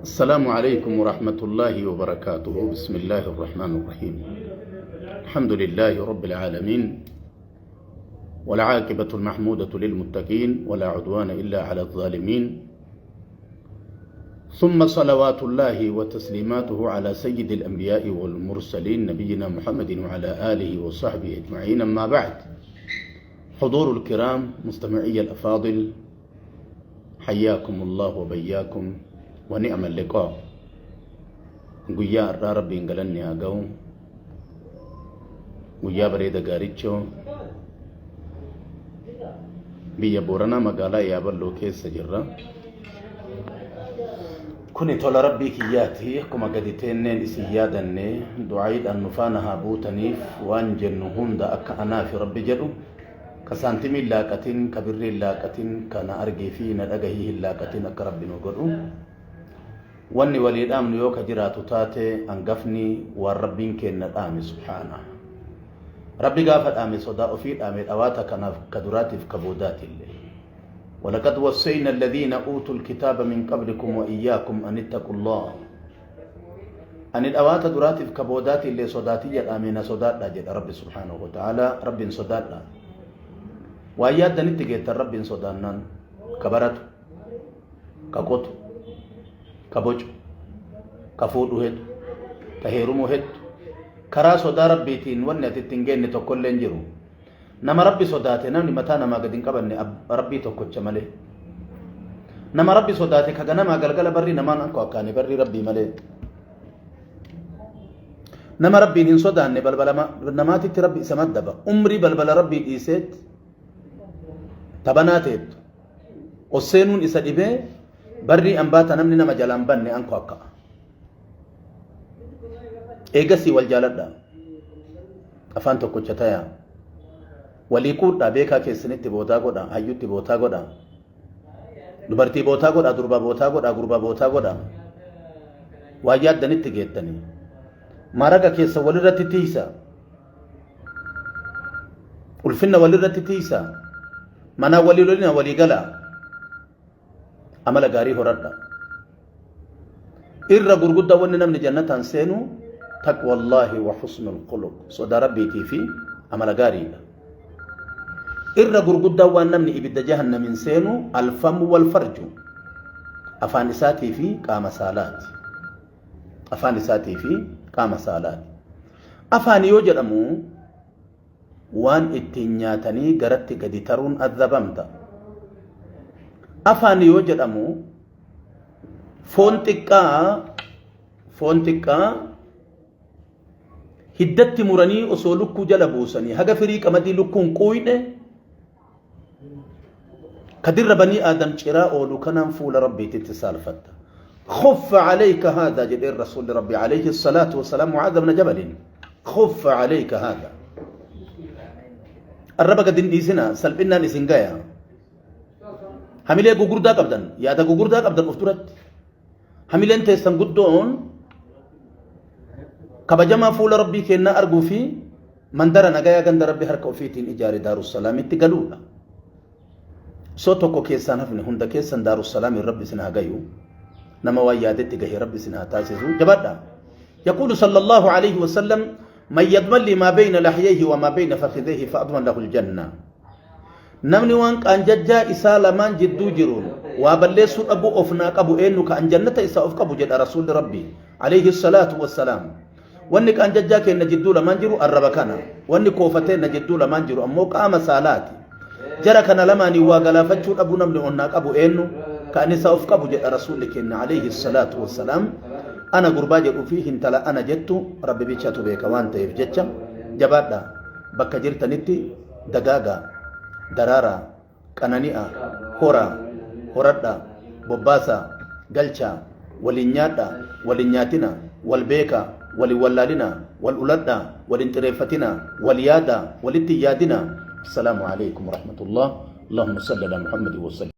السلام عليكم ورحمة الله وبركاته. بسم الله الرحمن الرحيم. الحمد لله رب العالمين، والعاقبة المحمودة للمتقين، ولا عدوان إلا على الظالمين. ثم صلوات الله وتسليماته على سيد الأنبياء والمرسلين نبينا محمد وعلى آله وصحبه أجمعين. أما بعد، حضور الكرام مستمعي الأفاضل، حياكم الله وبياكم ونعم اللقاء. قيا ربي انقلني أقو قيا بريد قاريتشو بيا بورنا مقالا يابلو كيس جرة كوني تولى ربي كياتي كما قدتين إسيادني دعيد أن نفانها بوتنيف وانجن هندا أكا أنا في ربي جدو كسانتمي لاكتين كبري لاكتين كان أرجي فينا أجهيه لاكتين أكرب نقولو واني وليد آمن يوكا جراتو تاتي أنقفني والربين كينا آمي سبحانه. ربي قافت آمي صداء فيد آمي أواتا كدراتي في كبودات الله. ولقد وصينا الذين أوتوا الكتاب من قبلكم وإياكم أن اتقوا الله. أن الأواتا دراتي في كبودات اللي صداتي آمين صدات لاجد ربي سبحانه وتعالى. ربي صدات لا وأياد دنيتي ربي صدانان كبرت كقط كبوج كفودو هد كهيرمو هد كرا صدا ربيتين ونأتي تنجين تقول لنجرو نما ربي صداتي نمني متى نما قدين قبلني ربي تقول جماله نما ربي صداتي كجنا ما قال بري نما نكو أكاني بري ربي ماله نما ربي نين صداني بل ما نما تي ربي سماد دبا عمري بل ربي إيسات تبناتت وسينون إسدبه بري أنباتا نمني نما جلان بني أنكو أكا إيغسي والجالد أفان توكو چتايا وليكود بيكا كيسنت بوتا قودا هيوت بوتا قودا دبرتي بوتا قودا دربا بوتا قودا غربا بوتا قودا واجاد دنيت جيتني مارغا كيس ولرت تيسا ولفنا ولرت تيسا منا وليلنا وليغلا amala gaarii horadha irra gurguddaa wanni namni jannataan seenu taqwallahi wa husnul khuluq sodaa rabbiitii fi amala gaariidha irra gurguddaa waan namni ibidda jahannamin seenu alfamu wal farju afaan isaatii fi qaama saalaati afaan isaatii fi qaama saalaati afaan yoo jedhamu waan ittiin nyaatanii garatti gadi taruun adabamta afaan yoo jedhamu foon xiqqaa hiddatti muranii osoo lukkuu jala buusanii haga firii qamadii lukkuun quuyne kadirra banii aadam ciraa oolu kanaan fuula rabbiititti saalfatta خف عليك هذا جدير رسول ربي عليه الصلاة والسلام معاذ بن جبل خف عليك هذا الربا قد انديسنا سلبنا نسنقايا hamilee gugurdaa qabdan yaada gugurdaa qabdan of duratti hamileen teessan guddoon kabajamaa fuula rabbii kennaa arguu fi mandara nagayaa ganda rabbii harka ofiitiin ijaare daarussalaamitti galuudha soo tokko keessaan hafne hunda keessan daarussalaamiin rabbi isin haa gayu nama waan yaadetti gahee rabbi isin haa taasisu jabaadha yaquulu sallallahu alayhi wasallam man yadman li maa bayna lahyayhi wa maa bayna fakhidayhi fa adman lahu aljanna namni waan qaanjajjaa isaa lamaan jidduu jiruun waa balleessuu dhabu ofnaa qabu eenyu ka anjannata isaa of qabu jedha rasuulli rabbi alayhi salaatu wassalaam wanni qaanjajjaa keenna jidduu lamaan jiru arraba kana wanni koofateenna jidduu lamaan jiru ammoo qaama saalaati jara kana lamaanii waa galaafachuu dhabu namni onnaa qabu eenyu ka ani isaa of qabu jedha rasuulli keenna alayhi salaatu wassalaam ana gurbaa jedhuu fi hintala ana jettu rabbi bichatu beeka waan ta'eef jecha jabaadha bakka jirtanitti dagaagaa darara qanani'a hora horadha bobbaasa galcha walinyadha walinyaatina walbeeka waliwallaalina waluladha walintireeffatina walyaada walitti yaadina. Assalamu alaykum wa rahmatullah. Allahumma salli ala Muhammad wa sallim.